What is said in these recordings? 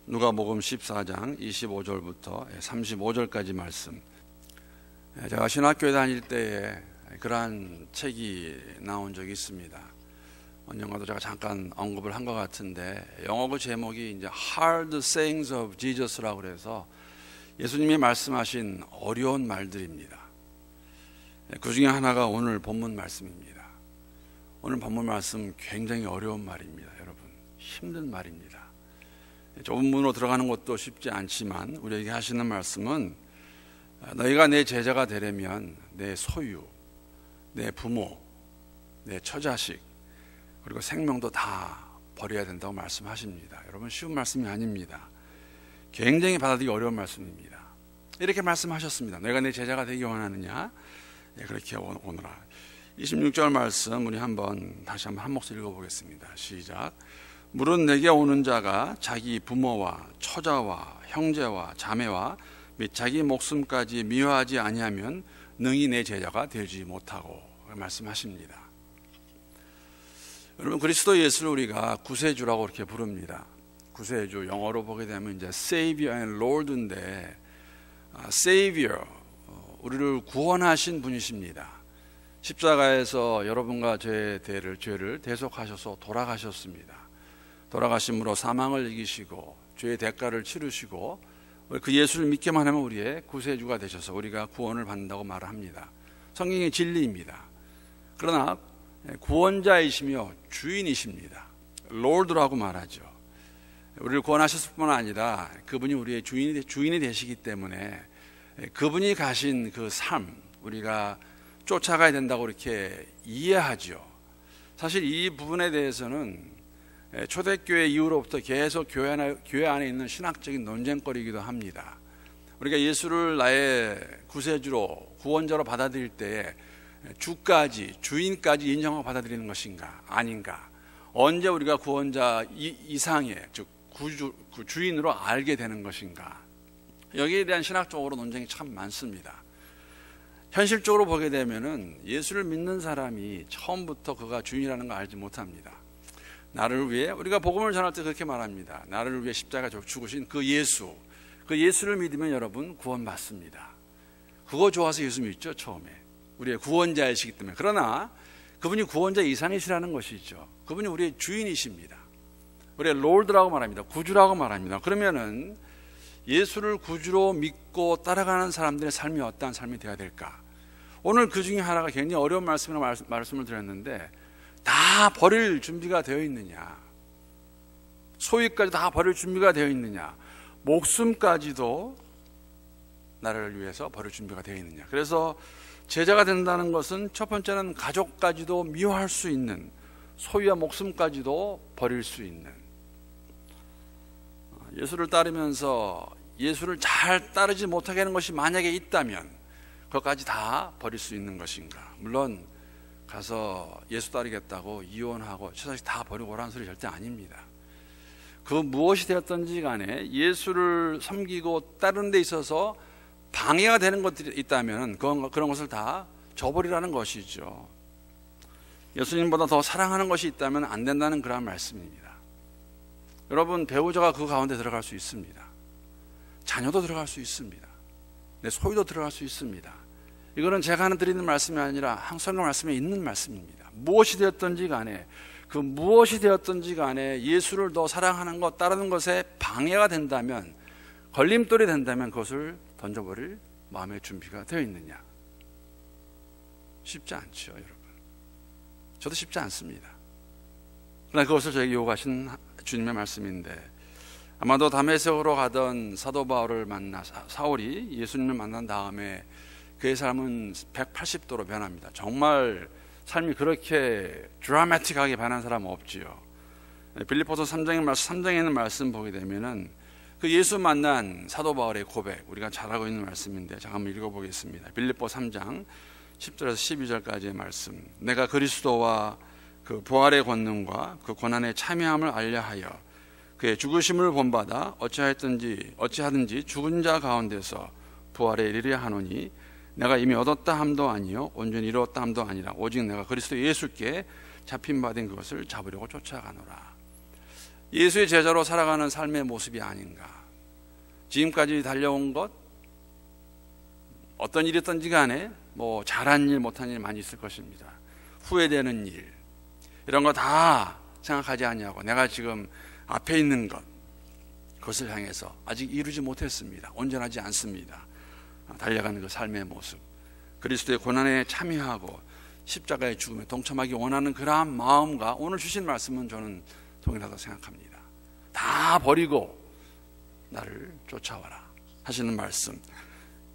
누가복음 14장 25절부터 35절까지 말씀. 제가 신학교에 다닐 때에 그러한 책이 나온 적이 있습니다. 언젠가도 제가 잠깐 언급을 한 것 같은데, 영어로 제목이 이제 Hard Sayings of Jesus라고 그래서 예수님이 말씀하신 어려운 말들입니다. 그 중에 하나가 오늘 본문 말씀입니다. 오늘 본문 말씀 굉장히 어려운 말입니다. 여러분, 힘든 말입니다. 좁은 문으로 들어가는 것도 쉽지 않지만 우리에게 하시는 말씀은, 너희가 내 제자가 되려면 내 소유, 내 부모, 내 처자식, 그리고 생명도 다 버려야 된다고 말씀하십니다. 여러분, 쉬운 말씀이 아닙니다. 굉장히 받아들이기 어려운 말씀입니다. 이렇게 말씀하셨습니다. 너희가 내 제자가 되기 원하느냐? 그렇게 오너라. 26절 말씀 우리 다시 한번 한 목소리 읽어보겠습니다. 시작. 물은 내게 오는 자가 자기 부모와 처자와 형제와 자매와 및 자기 목숨까지 미워하지 아니하면 능히 내 제자가 되지 못하고 말씀하십니다. 여러분, 그리스도 예수를 우리가 구세주라고 이렇게 부릅니다. 구세주, 영어로 보게 되면 이제 Savior and Lord인데, Savior, 우리를 구원하신 분이십니다. 십자가에서 여러분과 저의 죄를 대속하셔서 돌아가셨습니다. 돌아가심으로 사망을 이기시고 죄의 대가를 치르시고 그 예수를 믿기만 하면 우리의 구세주가 되셔서 우리가 구원을 받는다고 말을 합니다. 성경의 진리입니다. 그러나 구원자이시며 주인이십니다. 롤드라고 말하죠. 우리를 구원하셨을 뿐 아니라 그분이 우리의 주인이 되시기 때문에 그분이 가신 그 삶, 우리가 쫓아가야 된다고 이렇게 이해하죠. 사실 이 부분에 대해서는 초대교회 이후로부터 계속 교회 안에 있는 신학적인 논쟁거리이기도 합니다. 우리가 예수를 나의 구세주로, 구원자로 받아들일 때에 주인까지 인정하고 받아들이는 것인가 아닌가, 언제 우리가 구원자 이상의, 즉 주인으로 알게 되는 것인가, 여기에 대한 신학적으로 논쟁이 참 많습니다. 현실적으로 보게 되면은 예수를 믿는 사람이 처음부터 그가 주인이라는 걸 알지 못합니다. 나를 위해, 우리가 복음을 전할 때 그렇게 말합니다. 나를 위해 십자가 죽으신 그 예수를 믿으면 여러분 구원받습니다. 그거 좋아서 예수 믿죠, 처음에. 우리의 구원자이시기 때문에. 그러나 그분이 구원자 이상이시라는 것이죠. 그분이 우리의 주인이십니다. 우리의 롤드라고 말합니다. 구주라고 말합니다. 그러면은 예수를 구주로 믿고 따라가는 사람들의 삶이 어떠한 삶이 되어야 될까? 오늘 그 중에 하나가 굉장히 어려운 말씀을 드렸는데, 다 버릴 준비가 되어 있느냐? 소유까지 다 버릴 준비가 되어 있느냐? 목숨까지도 나를 위해서 버릴 준비가 되어 있느냐? 그래서 제자가 된다는 것은 첫 번째는 가족까지도 미워할 수 있는, 소유와 목숨까지도 버릴 수 있는, 예수를 따르면서 예수를 잘 따르지 못하게 하는 것이 만약에 있다면 그것까지 다 버릴 수 있는 것인가? 물론 가서 예수 따르겠다고 이혼하고 처자식 다 버리고 오라는 소리 절대 아닙니다. 그 무엇이 되었든지 간에 예수를 섬기고 따르는 데 있어서 방해가 되는 것들이 있다면 그런 것을 다 저버리라는 것이죠. 예수님보다 더 사랑하는 것이 있다면 안 된다는 그런 말씀입니다. 여러분, 배우자가 그 가운데 들어갈 수 있습니다. 자녀도 들어갈 수 있습니다. 내 소유도 들어갈 수 있습니다. 이거는 제가 드리는 말씀이 아니라 항상 말씀에 있는 말씀입니다. 무엇이 되었든지 간에, 그 무엇이 되었든지 간에 예수를 더 사랑하는 것, 따르는 것에 방해가 된다면, 걸림돌이 된다면 그것을 던져버릴 마음의 준비가 되어 있느냐? 쉽지 않죠, 여러분. 저도 쉽지 않습니다. 그러나 그것을 저에게 요구하신 주님의 말씀인데, 아마도 다메섹으로 가던 사도 바울을 사울이 예수님을 만난 다음에 그의 삶은 180도로 변합니다. 정말 삶이 그렇게 드라마틱하게 변한 사람은 없지요. 빌립보서 3장에 있는 말씀 보게 되면은 그 예수 만난 사도 바울의 고백, 우리가 잘 알고 있는 말씀인데 잠깐 한번 읽어보겠습니다. 빌립보 3장 10절에서 12절까지의 말씀. 내가 그리스도와 그 부활의 권능과 그 고난의 참여함을 알려하여 그의 죽으심을 본받아 어찌하든지 죽은 자 가운데서 부활에 이르려 하노니, 내가 이미 얻었다 함도 아니요 온전히 이루었다 함도 아니라 오직 내가 그리스도 예수께 잡힌 바 된 그것을 잡으려고 쫓아가노라. 예수의 제자로 살아가는 삶의 모습이 아닌가. 지금까지 달려온 것, 어떤 일이었든지 간에 뭐 잘한 일 못한 일 많이 있을 것입니다. 후회되는 일, 이런 거 다 생각하지 않냐고. 내가 지금 앞에 있는 것, 그것을 향해서 아직 이루지 못했습니다. 온전하지 않습니다. 달려가는 그 삶의 모습, 그리스도의 고난에 참여하고 십자가의 죽음에 동참하기 원하는 그러한 마음과 오늘 주신 말씀은 저는 동일하다고 생각합니다. 다 버리고 나를 쫓아와라 하시는 말씀.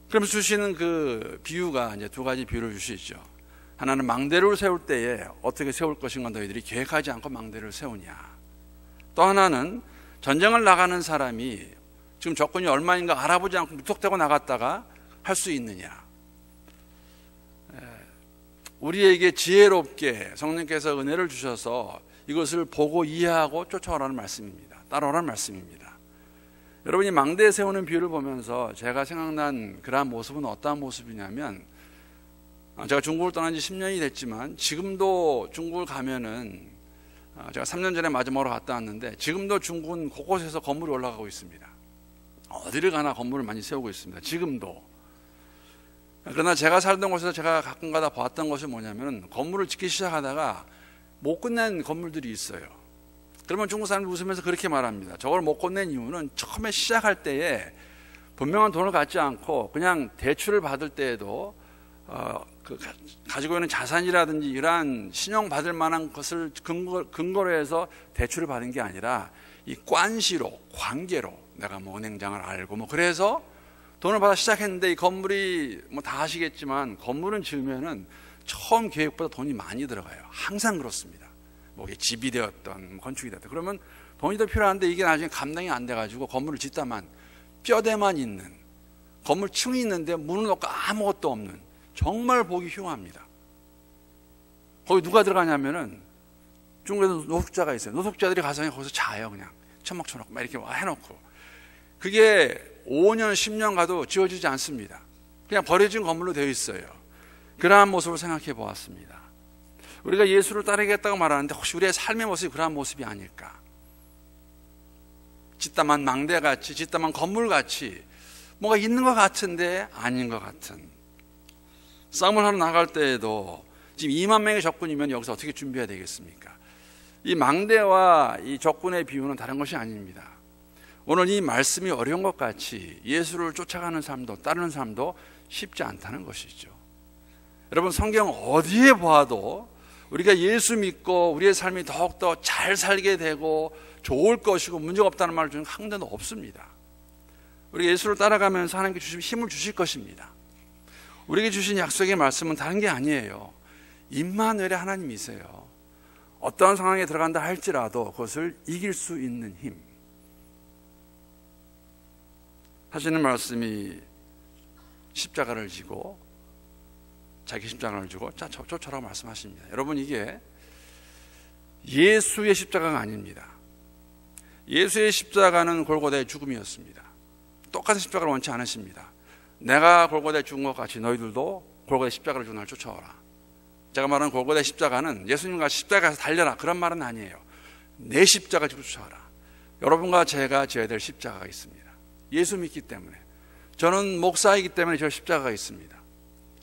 그러면서 주시는 그 비유가 이제 두 가지 비유를 주시죠. 하나는 망대를 세울 때에 어떻게 세울 것인가 너희들이 계획하지 않고 망대를 세우냐. 또 하나는 전쟁을 나가는 사람이 지금 조건이 얼마인가 알아보지 않고 무턱대고 나갔다가 할 수 있느냐. 우리에게 지혜롭게 성령께서 은혜를 주셔서 이것을 보고 이해하고 쫓아오라는 말씀입니다. 따라오라는 말씀입니다. 여러분이 망대에 세우는 비유를 보면서 제가 생각난 그러한 모습은 어떠한 모습이냐면, 제가 중국을 떠난 지 10년이 됐지만 지금도 중국을 가면은, 제가 3년 전에 마지막으로 갔다 왔는데 지금도 중국은 곳곳에서 건물이 올라가고 있습니다. 어디를 가나 건물을 많이 세우고 있습니다. 지금도. 그러나 제가 살던 곳에서 제가 가끔가다 봤던 것이 뭐냐면, 건물을 짓기 시작하다가 못 끝낸 건물들이 있어요. 그러면 중국 사람들이 웃으면서 그렇게 말합니다. 저걸 못 끝낸 이유는 처음에 시작할 때에 분명한 돈을 갖지 않고 그냥 대출을 받을 때에도 가지고 있는 자산이라든지 이러한 신용받을 만한 것을 근거로 해서 대출을 받은 게 아니라 이 관시로, 관계로 내가 뭐 은행장을 알고 뭐 그래서 돈을 받아 시작했는데, 이 건물이 뭐 다 아시겠지만 건물은 지으면은 처음 계획보다 돈이 많이 들어가요. 항상 그렇습니다. 뭐 이게 집이 되었던 건축이 되었던, 그러면 돈이 더 필요한데 이게 나중에 감당이 안 돼가지고 건물을 짓다만 뼈대만 있는, 건물 층이 있는데 문을 놓고 아무것도 없는, 정말 보기 흉합니다. 거기 누가 들어가냐면은 중국에도 노숙자가 있어요. 노숙자들이 가서 그냥 거기서 자요. 그냥 천막 쳐놓고 막 이렇게 해놓고. 그게 5년 10년 가도 지어지지 않습니다. 그냥 버려진 건물로 되어 있어요. 그러한 모습을 생각해 보았습니다. 우리가 예수를 따르겠다고 말하는데 혹시 우리의 삶의 모습이 그러한 모습이 아닐까. 짓다만 망대같이, 짓다만 건물같이 뭐가 있는 것 같은데 아닌 것 같은. 싸움을 하러 나갈 때에도 지금 2만 명의 적군이면 여기서 어떻게 준비해야 되겠습니까? 이 망대와 이 적군의 비유는 다른 것이 아닙니다. 오늘 이 말씀이 어려운 것 같이 예수를 쫓아가는 삶도 따르는 삶도 쉽지 않다는 것이죠. 여러분, 성경 어디에 봐도 우리가 예수 믿고 우리의 삶이 더욱더 잘 살게 되고 좋을 것이고 문제가 없다는 말을 주는 한 군데도 없습니다. 우리가 예수를 따라가면서 하나님께 주신 힘을 주실 것입니다. 우리에게 주신 약속의 말씀은 다른 게 아니에요. 임마누엘의 하나님이세요. 어떠한 상황에 들어간다 할지라도 그것을 이길 수 있는 힘 하시는 말씀이, 십자가를 지고 자기 십자가를 지고 쫓아라고 말씀하십니다. 여러분, 이게 예수의 십자가가 아닙니다. 예수의 십자가는 골고다의 죽음이었습니다. 똑같은 십자가를 원치 않으십니다. 내가 골고다에 죽은 것 같이 너희들도 골고다의 십자가를 지고 나를 쫓아오라. 제가 말하는 골고다의 십자가는 예수님과 십자가에서 달려라 그런 말은 아니에요. 내 십자가 지고 쫓아와라. 여러분과 제가 지어야 될 십자가가 있습니다. 예수 믿기 때문에. 저는 목사이기 때문에 저 십자가가 있습니다.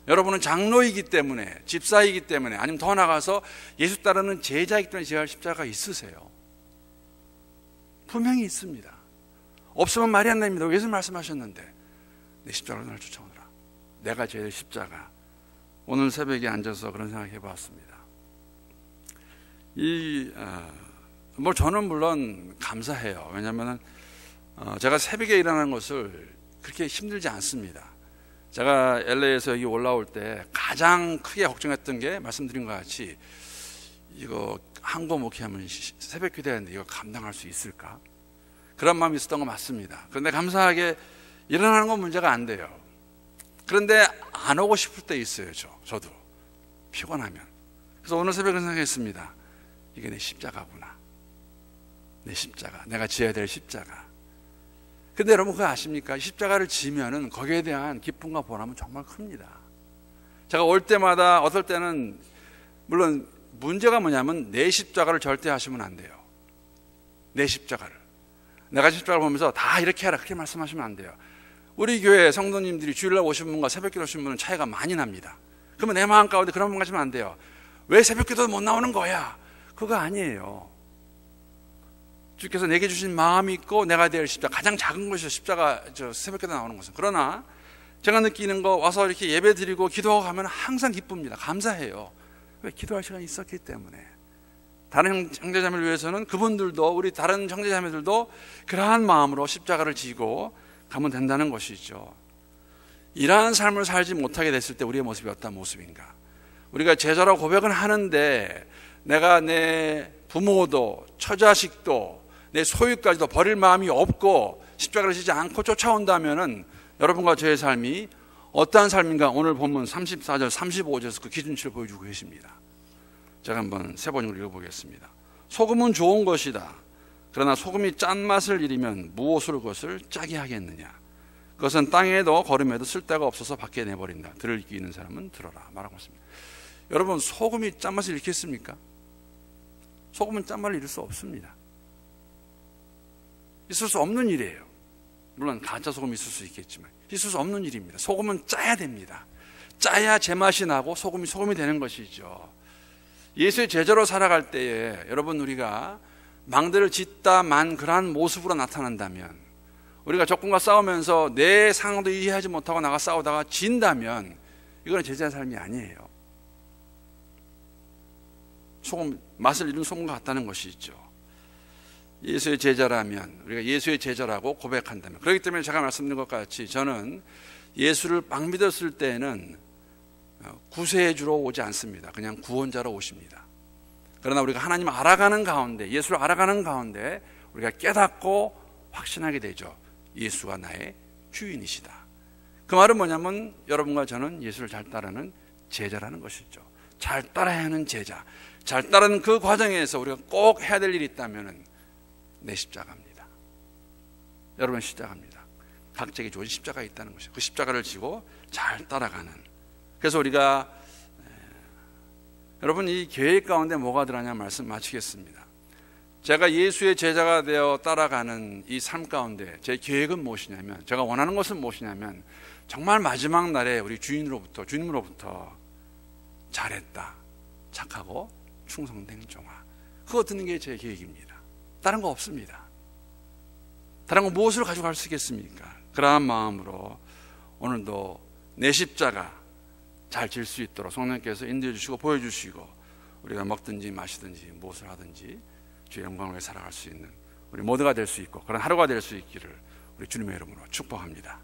여러분은 장로이기 때문에, 집사이기 때문에, 아니면 더 나아가서 예수 따르는 제자이기 때문에 지어야 할 십자가가 있으세요. 분명히 있습니다. 없으면 말이 안 됩니다. 예수님 말씀하셨는데 내 십자가로 나를 쫓아오느라. 내가 지어야 될 십자가. 오늘 새벽에 앉아서 그런 생각 해봤습니다. 저는 물론 감사해요. 왜냐하면 제가 새벽에 일어나는 것을 그렇게 힘들지 않습니다. 제가 LA에서 여기 올라올 때 가장 크게 걱정했던 게 말씀드린 것 같이 이거 한국 목회하면 새벽 기도하는데 이거 감당할 수 있을까? 그런 마음이 있었던 거 맞습니다. 그런데 감사하게 일어나는 건 문제가 안 돼요. 그런데 안 오고 싶을 때 있어요. 저도 피곤하면. 그래서 오늘 새벽에 생각했습니다. 이게 내 십자가구나. 내 십자가, 내가 지어야 될 십자가. 근데 여러분 그거 아십니까? 십자가를 지면은 거기에 대한 기쁨과 보람은 정말 큽니다. 제가 올 때마다 어떨 때는, 물론 문제가 뭐냐면 내 십자가를 절대 하시면 안 돼요. 내 십자가를. 내가 십자가를 보면서 다 이렇게 하라 그렇게 말씀하시면 안 돼요. 우리 교회 성도님들이 주일날 오신 분과 새벽기도 오신 분은 차이가 많이 납니다. 그러면 내 마음 가운데 그런 분 가지면 안 돼요. 왜 새벽기도 못 나오는 거야? 그거 아니에요. 주께서 내게 주신 마음이 있고 내가 될 십자가, 가장 작은 것이 십자가 새벽기도 나오는 것은. 그러나 제가 느끼는 거, 와서 이렇게 예배 드리고 기도하고 가면 항상 기쁩니다. 감사해요. 왜? 기도할 시간이 있었기 때문에. 다른 형제자매를 위해서는 그분들도, 우리 다른 형제자매들도 그러한 마음으로 십자가를 지고 가면 된다는 것이죠. 이러한 삶을 살지 못하게 됐을 때 우리의 모습이 어떤 모습인가? 우리가 제자라고 고백은 하는데 내가 내 부모도 처자식도 내 소유까지도 버릴 마음이 없고 십자가를 지지 않고 쫓아온다면은 여러분과 저의 삶이 어떠한 삶인가? 오늘 본문 34절 35절에서 그 기준치를 보여주고 계십니다. 제가 한번 세 번역으로 읽어보겠습니다. 소금은 좋은 것이다. 그러나 소금이 짠맛을 잃으면 무엇으로 그것을 짜게 하겠느냐? 그것은 땅에도 거름에도 쓸데가 없어서 밖에 내버린다. 들을 귀 있는 사람은 들어라 말하고 있습니다. 여러분, 소금이 짠맛을 잃겠습니까? 소금은 짠맛을 잃을 수 없습니다. 있을 수 없는 일이에요. 물론 가짜 소금이 있을 수 있겠지만 있을 수 없는 일입니다. 소금은 짜야 됩니다. 짜야 제맛이 나고 소금이 되는 것이죠. 예수의 제자로 살아갈 때에 여러분, 우리가 망대를 짓다 만 그러한 모습으로 나타난다면, 우리가 적군과 싸우면서 내 상황도 이해하지 못하고 나가 싸우다가 진다면 이거는 제자의 삶이 아니에요. 소금, 맛을 잃은 소금과 같다는 것이죠. 예수의 제자라면, 우리가 예수의 제자라고 고백한다면, 그렇기 때문에 제가 말씀드린 것 같이 저는 예수를 막 믿었을 때에는 구세주로 오지 않습니다. 그냥 구원자로 오십니다. 그러나 우리가 하나님을 알아가는 가운데, 예수를 알아가는 가운데 우리가 깨닫고 확신하게 되죠. 예수가 나의 주인이시다. 그 말은 뭐냐면 여러분과 저는 예수를 잘 따르는 제자라는 것이죠. 잘 따라야 하는 제자, 잘 따르는 그 과정에서 우리가 꼭 해야 될 일이 있다면 내 십자가입니다. 여러분, 십자가입니다. 각자에게 주어진 십자가가 있다는 것이죠. 그 십자가를 지고 잘 따라가는. 그래서 우리가 여러분, 이 계획 가운데 뭐가 들어가냐 말씀 마치겠습니다. 제가 예수의 제자가 되어 따라가는 이 삶 가운데 제 계획은 무엇이냐면, 제가 원하는 것은 무엇이냐면 정말 마지막 날에 우리 주님으로부터 잘했다, 착하고 충성된 종아, 그거 듣는 게 제 계획입니다. 다른 거 없습니다. 다른 거 무엇을 가져갈 수 있겠습니까? 그러한 마음으로 오늘도 내 십자가 잘 질 수 있도록 성령께서 인도해 주시고 보여주시고, 우리가 먹든지 마시든지 무엇을 하든지 주의 영광을 위해 살아갈 수 있는 우리 모두가 될 수 있고 그런 하루가 될 수 있기를 우리 주님의 이름으로 축복합니다.